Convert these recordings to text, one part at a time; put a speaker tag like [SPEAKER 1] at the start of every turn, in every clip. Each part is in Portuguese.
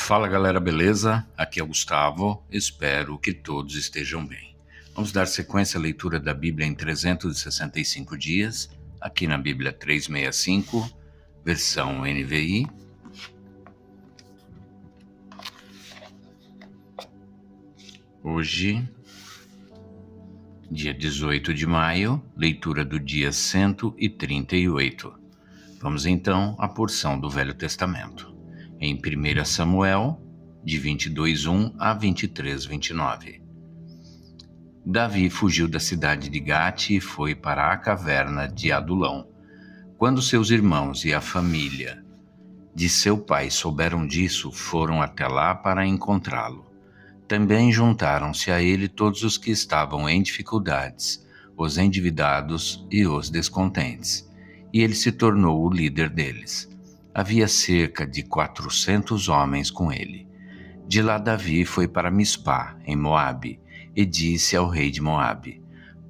[SPEAKER 1] Fala galera, beleza? Aqui é o Gustavo, espero que todos estejam bem. Vamos dar sequência à leitura da Bíblia em 365 dias, aqui na Bíblia 365, versão NVI. Hoje, dia 18 de maio, leitura do dia 138. Vamos então à porção do Velho Testamento. Em 1 Samuel, de 22:1 a 23:29. Davi fugiu da cidade de Gate e foi para a caverna de Adulão. Quando seus irmãos e a família de seu pai souberam disso, foram até lá para encontrá-lo. Também juntaram-se a ele todos os que estavam em dificuldades, os endividados e os descontentes, e ele se tornou o líder deles. Havia cerca de 400 homens com ele. De lá Davi foi para Mispá, em Moabe, e disse ao rei de Moabe: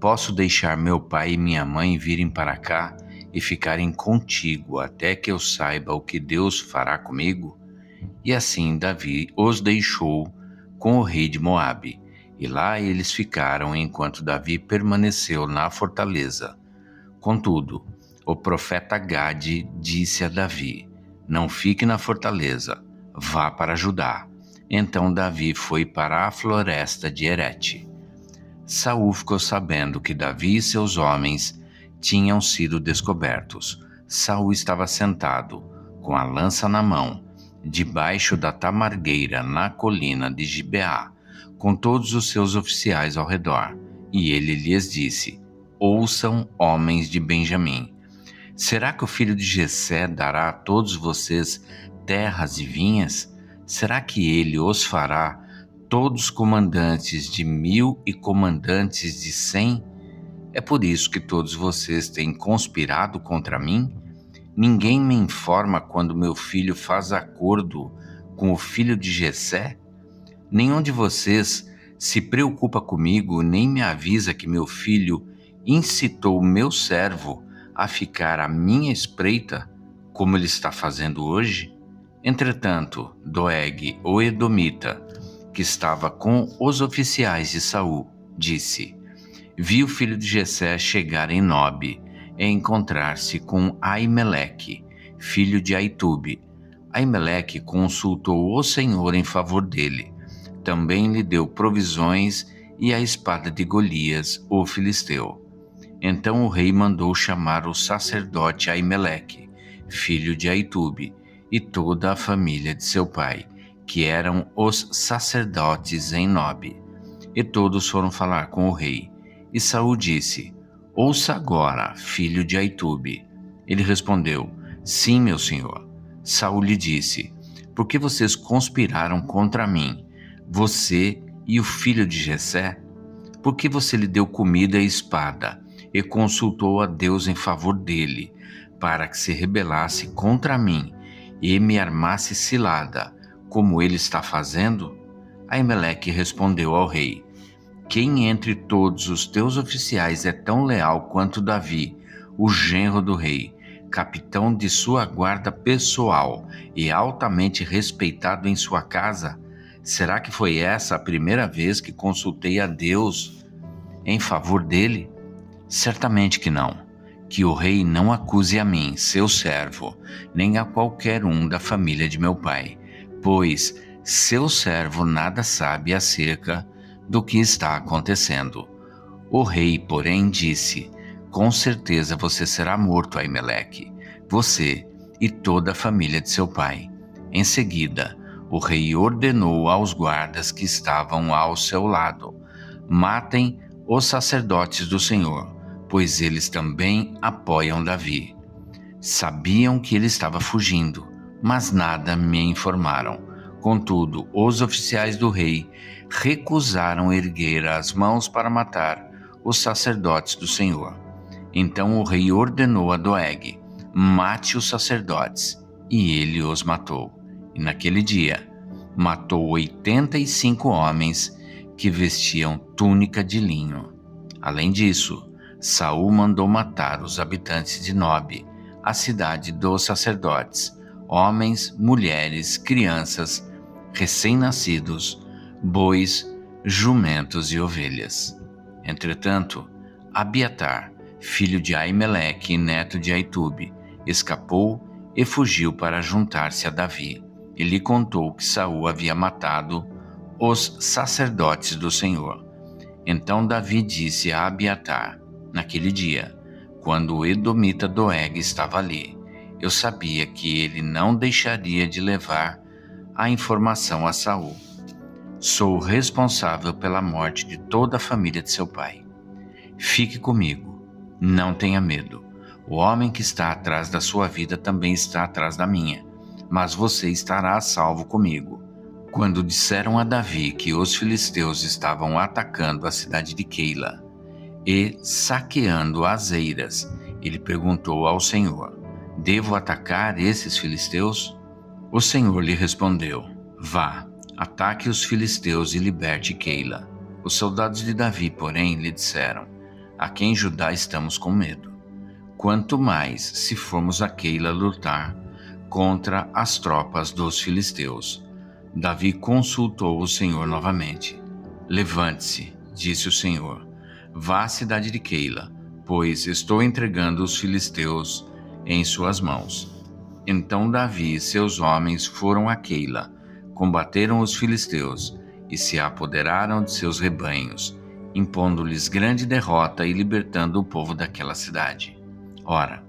[SPEAKER 1] Posso deixar meu pai e minha mãe virem para cá e ficarem contigo até que eu saiba o que Deus fará comigo? E assim Davi os deixou com o rei de Moabe, e lá eles ficaram enquanto Davi permaneceu na fortaleza. Contudo, o profeta Gade disse a Davi: Não fique na fortaleza, vá para Judá. Então Davi foi para a floresta de Herete. Saul ficou sabendo que Davi e seus homens tinham sido descobertos. Saul estava sentado, com a lança na mão, debaixo da tamargueira na colina de Gibeá, com todos os seus oficiais ao redor. E ele lhes disse: Ouçam, homens de Benjamim. Será que o filho de Jessé dará a todos vocês terras e vinhas? Será que ele os fará todos comandantes de 1000 e comandantes de 100? É por isso que todos vocês têm conspirado contra mim? Ninguém me informa quando meu filho faz acordo com o filho de Jessé? Nenhum de vocês se preocupa comigo, nem me avisa que meu filho incitou meu servo a ficar à minha espreita, como ele está fazendo hoje? Entretanto, Doeg, o edomita, que estava com os oficiais de Saul, disse: Vi o filho de Jessé chegar em Nobe e encontrar-se com Aimeleque, filho de Aitube. Aimeleque consultou o Senhor em favor dele. Também lhe deu provisões e a espada de Golias, o filisteu. Então o rei mandou chamar o sacerdote Aimeleque, filho de Aitube, e toda a família de seu pai, que eram os sacerdotes em Nobe. E todos foram falar com o rei. E Saul disse: Ouça agora, filho de Aitube. Ele respondeu: Sim, meu senhor. Saul lhe disse: Por que vocês conspiraram contra mim, você e o filho de Jessé? Por que você lhe deu comida e espada, e consultou a Deus em favor dele, para que se rebelasse contra mim e me armasse cilada, como ele está fazendo? Aimeleque respondeu ao rei: Quem entre todos os teus oficiais é tão leal quanto Davi, o genro do rei, capitão de sua guarda pessoal e altamente respeitado em sua casa? Será que foi essa a primeira vez que consultei a Deus em favor dele? Certamente que não. Que o rei não acuse a mim, seu servo, nem a qualquer um da família de meu pai, pois seu servo nada sabe acerca do que está acontecendo. O rei, porém, disse: Com certeza você será morto, Aimeleque, você e toda a família de seu pai. Em seguida, o rei ordenou aos guardas que estavam ao seu lado: Matem os sacerdotes do Senhor, pois eles também apoiam Davi. Sabiam que ele estava fugindo, mas nada me informaram. Contudo, os oficiais do rei recusaram erguer as mãos para matar os sacerdotes do Senhor. Então o rei ordenou a Doeg: Mate os sacerdotes, e ele os matou. E naquele dia, matou 85 homens que vestiam túnica de linho. Além disso, Saul mandou matar os habitantes de Nobe, a cidade dos sacerdotes, homens, mulheres, crianças, recém-nascidos, bois, jumentos e ovelhas. Entretanto, Abiatar, filho de Aimeleque e neto de Aitube, escapou e fugiu para juntar-se a Davi, e lhe contou que Saul havia matado os sacerdotes do Senhor. Então Davi disse a Abiatar, naquele dia, quando o edomita Doeg estava ali, eu sabia que ele não deixaria de levar a informação a Saul. Sou responsável pela morte de toda a família de seu pai. Fique comigo, não tenha medo. O homem que está atrás da sua vida também está atrás da minha, mas você estará a salvo comigo. Quando disseram a Davi que os filisteus estavam atacando a cidade de Keila e saqueando as eiras, ele perguntou ao Senhor, devo atacar esses filisteus? O Senhor lhe respondeu, vá, ataque os filisteus e liberte Keila. Os soldados de Davi, porém, lhe disseram, aqui em Judá estamos com medo. Quanto mais se formos a Keila lutar contra as tropas dos filisteus. Davi consultou o Senhor novamente. Levante-se, disse o Senhor, vá à cidade de Keila, pois estou entregando os filisteus em suas mãos. Então Davi e seus homens foram a Keila, combateram os filisteus e se apoderaram de seus rebanhos, impondo-lhes grande derrota e libertando o povo daquela cidade. Ora,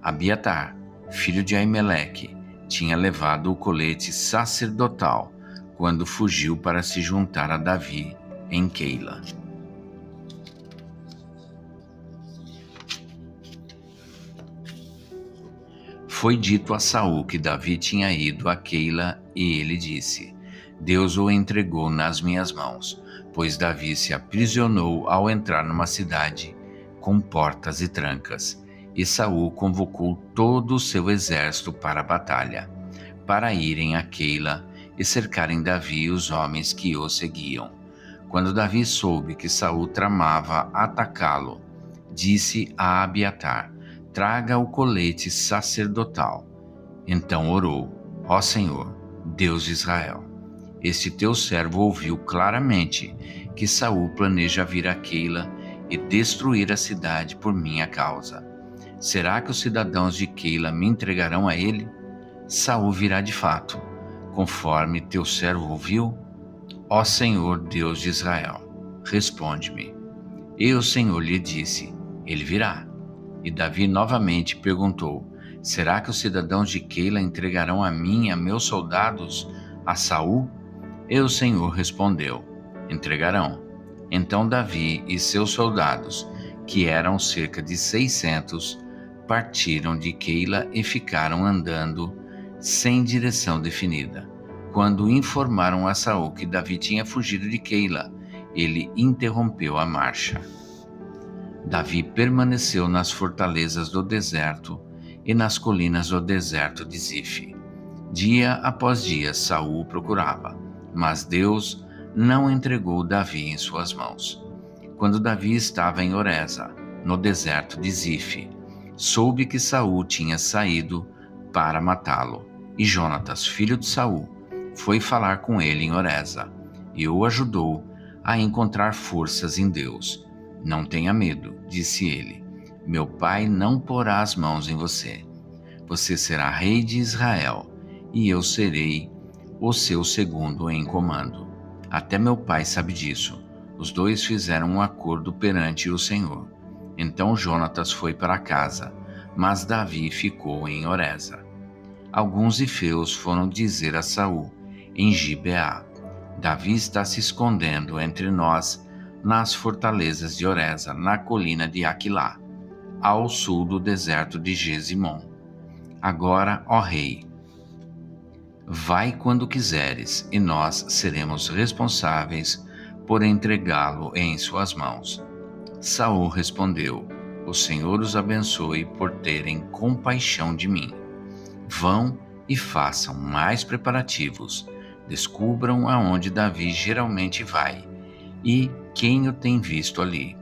[SPEAKER 1] Abiatar, filho de Aimeleque, tinha levado o colete sacerdotal quando fugiu para se juntar a Davi em Keila. Foi dito a Saul que Davi tinha ido a Keila e ele disse, Deus o entregou nas minhas mãos, pois Davi se aprisionou ao entrar numa cidade com portas e trancas. E Saul convocou todo o seu exército para a batalha, para irem a Keila e cercarem Davi e os homens que o seguiam. Quando Davi soube que Saul tramava atacá-lo, disse a Abiatar, traga o colete sacerdotal. Então orou, ó Senhor, Deus de Israel, este teu servo ouviu claramente que Saul planeja vir a Keila e destruir a cidade por minha causa. Será que os cidadãos de Keila me entregarão a ele? Saul virá de fato, conforme teu servo ouviu? Ó Senhor, Deus de Israel, responde-me. E o Senhor lhe disse, ele virá. E Davi novamente perguntou, será que os cidadãos de Keila entregarão a mim e a meus soldados a Saul? E o Senhor respondeu, entregarão. Então Davi e seus soldados, que eram cerca de 600, partiram de Keila e ficaram andando sem direção definida. Quando informaram a Saul que Davi tinha fugido de Keila, ele interrompeu a marcha. Davi permaneceu nas fortalezas do deserto e nas colinas do deserto de Zif. Dia após dia Saul o procurava, mas Deus não entregou Davi em suas mãos. Quando Davi estava em Oreza, no deserto de Zif, soube que Saul tinha saído para matá-lo, e Jonatas, filho de Saul, foi falar com ele em Oreza, e o ajudou a encontrar forças em Deus. Não tenha medo, disse ele, meu pai não porá as mãos em você. Você será rei de Israel, e eu serei o seu segundo em comando. Até meu pai sabe disso. Os dois fizeram um acordo perante o Senhor. Então Jonatas foi para casa, mas Davi ficou em Oreza. Alguns ifeus foram dizer a Saul, em Gibeá, Davi está se escondendo entre nós nas fortalezas de Oreza, na colina de Aquilá, ao sul do deserto de Gesimon. Agora, ó rei, vai quando quiseres, e nós seremos responsáveis por entregá-lo em suas mãos. Saul respondeu, o Senhor os abençoe por terem compaixão de mim. Vão e façam mais preparativos. Descubram aonde Davi geralmente vai e quem o tem visto ali.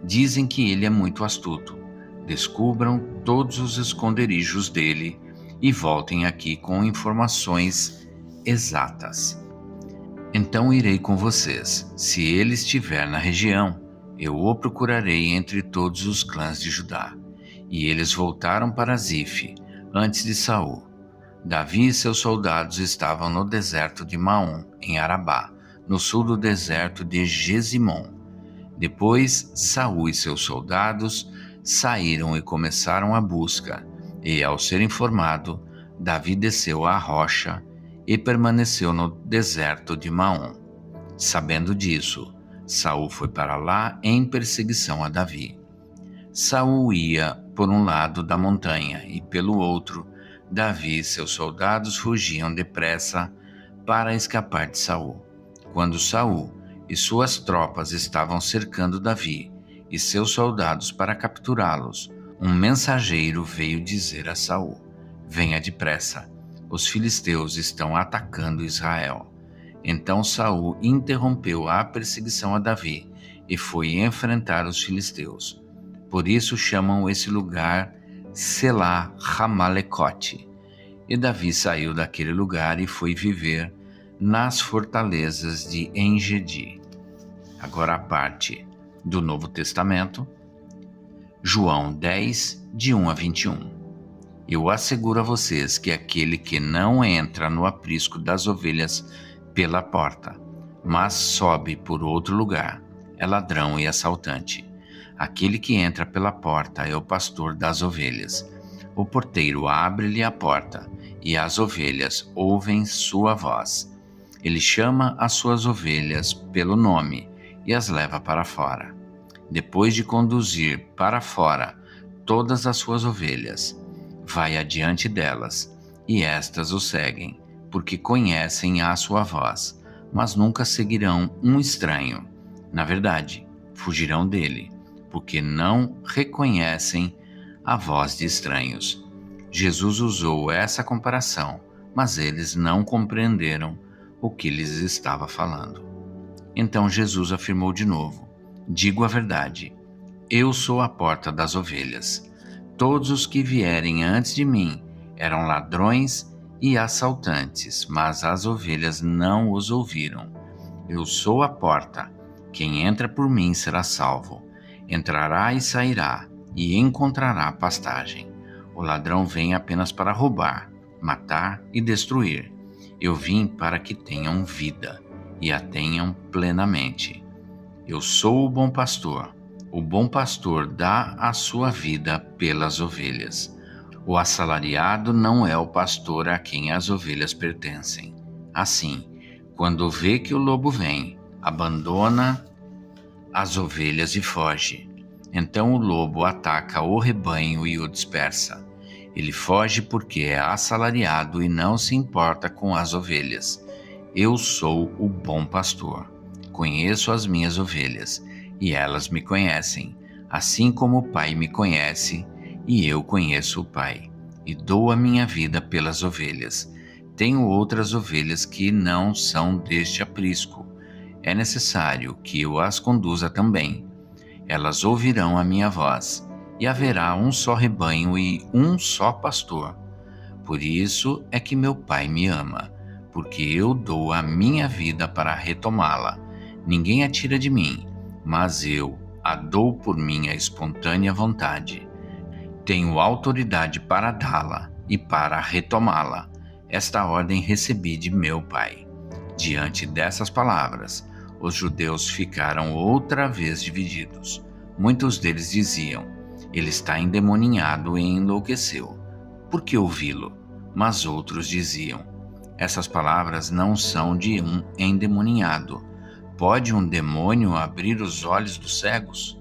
[SPEAKER 1] Dizem que ele é muito astuto. Descubram todos os esconderijos dele e voltem aqui com informações exatas. Então irei com vocês. Se ele estiver na região, eu o procurarei entre todos os clãs de Judá. E eles voltaram para Zife, antes de Saul. Davi e seus soldados estavam no deserto de Maom, em Arabá, no sul do deserto de Gesimon. Depois, Saul e seus soldados saíram e começaram a busca, e, ao ser informado, Davi desceu à rocha e permaneceu no deserto de Maom. Sabendo disso, Saul foi para lá em perseguição a Davi. Saul ia por um lado da montanha e pelo outro, Davi e seus soldados fugiam depressa para escapar de Saul. Quando Saul e suas tropas estavam cercando Davi e seus soldados para capturá-los, um mensageiro veio dizer a Saul: venha depressa, os filisteus estão atacando Israel. Então Saul interrompeu a perseguição a Davi e foi enfrentar os filisteus. Por isso chamam esse lugar Selá Ramalecote. E Davi saiu daquele lugar e foi viver nas fortalezas de Engedi. Agora a parte do Novo Testamento, João 10, de 1 a 21. Eu asseguro a vocês que aquele que não entra no aprisco das ovelhas pela porta, mas sobe por outro lugar, é ladrão e assaltante. Aquele que entra pela porta é o pastor das ovelhas. O porteiro abre-lhe a porta, e as ovelhas ouvem sua voz. Ele chama as suas ovelhas pelo nome e as leva para fora. Depois de conduzir para fora todas as suas ovelhas, vai adiante delas, e estas o seguem, porque conhecem a sua voz, mas nunca seguirão um estranho. Na verdade, fugirão dele, porque não reconhecem a voz de estranhos. Jesus usou essa comparação, mas eles não compreenderam o que lhes estava falando. Então Jesus afirmou de novo: digo a verdade, eu sou a porta das ovelhas. Todos os que vierem antes de mim eram ladrões e assaltantes, mas as ovelhas não os ouviram. Eu sou a porta. Quem entra por mim será salvo. Entrará e sairá, e encontrará pastagem. O ladrão vem apenas para roubar, matar e destruir. Eu vim para que tenham vida, e a tenham plenamente. Eu sou o bom pastor. O bom pastor dá a sua vida pelas ovelhas. O assalariado não é o pastor a quem as ovelhas pertencem. Assim, quando vê que o lobo vem, abandona as ovelhas e foge. Então o lobo ataca o rebanho e o dispersa. Ele foge porque é assalariado e não se importa com as ovelhas. Eu sou o bom pastor. Conheço as minhas ovelhas, e elas me conhecem, assim como o Pai me conhece, e eu conheço o Pai, e dou a minha vida pelas ovelhas. Tenho outras ovelhas que não são deste aprisco. É necessário que eu as conduza também. Elas ouvirão a minha voz, e haverá um só rebanho e um só pastor. Por isso é que meu Pai me ama, porque eu dou a minha vida para retomá-la. Ninguém a tira de mim, mas eu a dou por minha espontânea vontade. Tenho autoridade para dá-la e para retomá-la. Esta ordem recebi de meu Pai. Diante dessas palavras, os judeus ficaram outra vez divididos. Muitos deles diziam: ele está endemoninhado e enlouqueceu. Por que ouvi-lo? Mas outros diziam: essas palavras não são de um endemoninhado. Pode um demônio abrir os olhos dos cegos?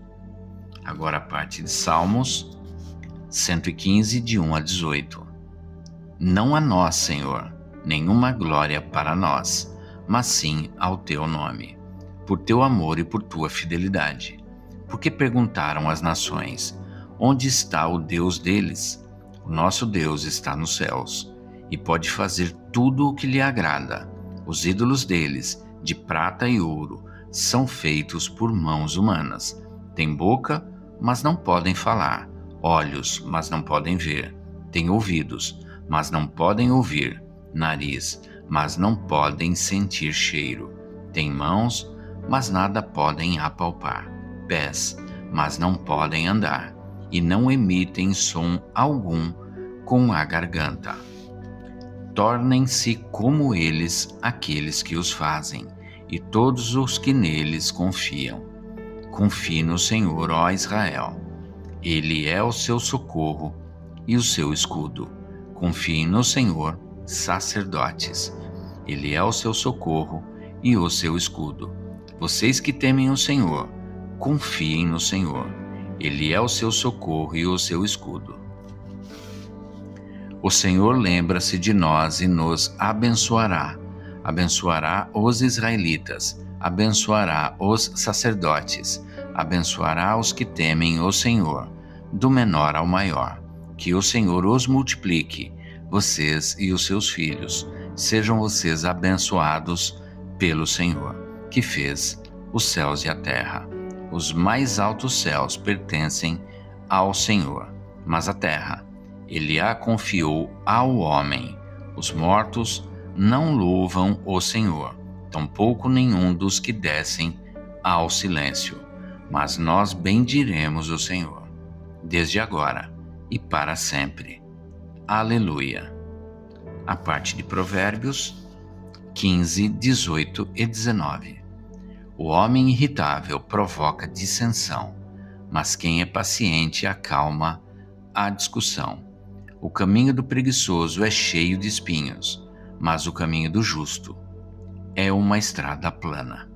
[SPEAKER 1] Agora a parte de Salmos 115, de 1 a 18. Não a nós, Senhor, nenhuma glória para nós, mas sim ao teu nome, por teu amor e por tua fidelidade. Porque perguntaram as nações: onde está o Deus deles? O nosso Deus está nos céus, e pode fazer tudo o que lhe agrada. Os ídolos deles, de prata e ouro, são feitos por mãos humanas. Têm boca, mas não podem falar, olhos, mas não podem ver, têm ouvidos, mas não podem ouvir, nariz, mas não podem sentir cheiro, Têm mãos, mas nada podem apalpar, pés, mas não podem andar, e não emitem som algum com a garganta. Tornem-se como eles aqueles que os fazem, e todos os que neles confiam. Confie no Senhor, ó Israel. Ele é o seu socorro e o seu escudo. Confiem no Senhor, sacerdotes. Ele é o seu socorro e o seu escudo. Vocês que temem o Senhor, confiem no Senhor. Ele é o seu socorro e o seu escudo. O Senhor lembra-se de nós e nos abençoará. Abençoará os israelitas, abençoará os sacerdotes, abençoará os que temem o Senhor, do menor ao maior. Que o Senhor os multiplique, vocês e os seus filhos. Sejam vocês abençoados pelo Senhor, que fez os céus e a terra. Os mais altos céus pertencem ao Senhor, mas a terra Ele a confiou ao homem. Os mortos não louvam o Senhor, tampouco nenhum dos que descem ao silêncio. Mas nós bendiremos o Senhor, desde agora e para sempre. Aleluia. A parte de Provérbios 15, 18 e 19. O homem irritável provoca dissensão, mas quem é paciente acalma a discussão. O caminho do preguiçoso é cheio de espinhos, mas o caminho do justo é uma estrada plana.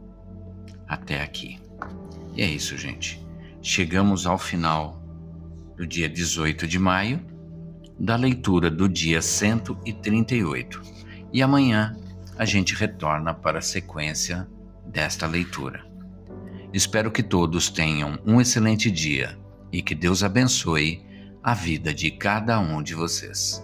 [SPEAKER 1] Até aqui. E é isso, gente. Chegamos ao final do dia 18 de maio, da leitura do dia 138. E amanhã a gente retorna para a sequência desta leitura. Espero que todos tenham um excelente dia e que Deus abençoe a vida de cada um de vocês.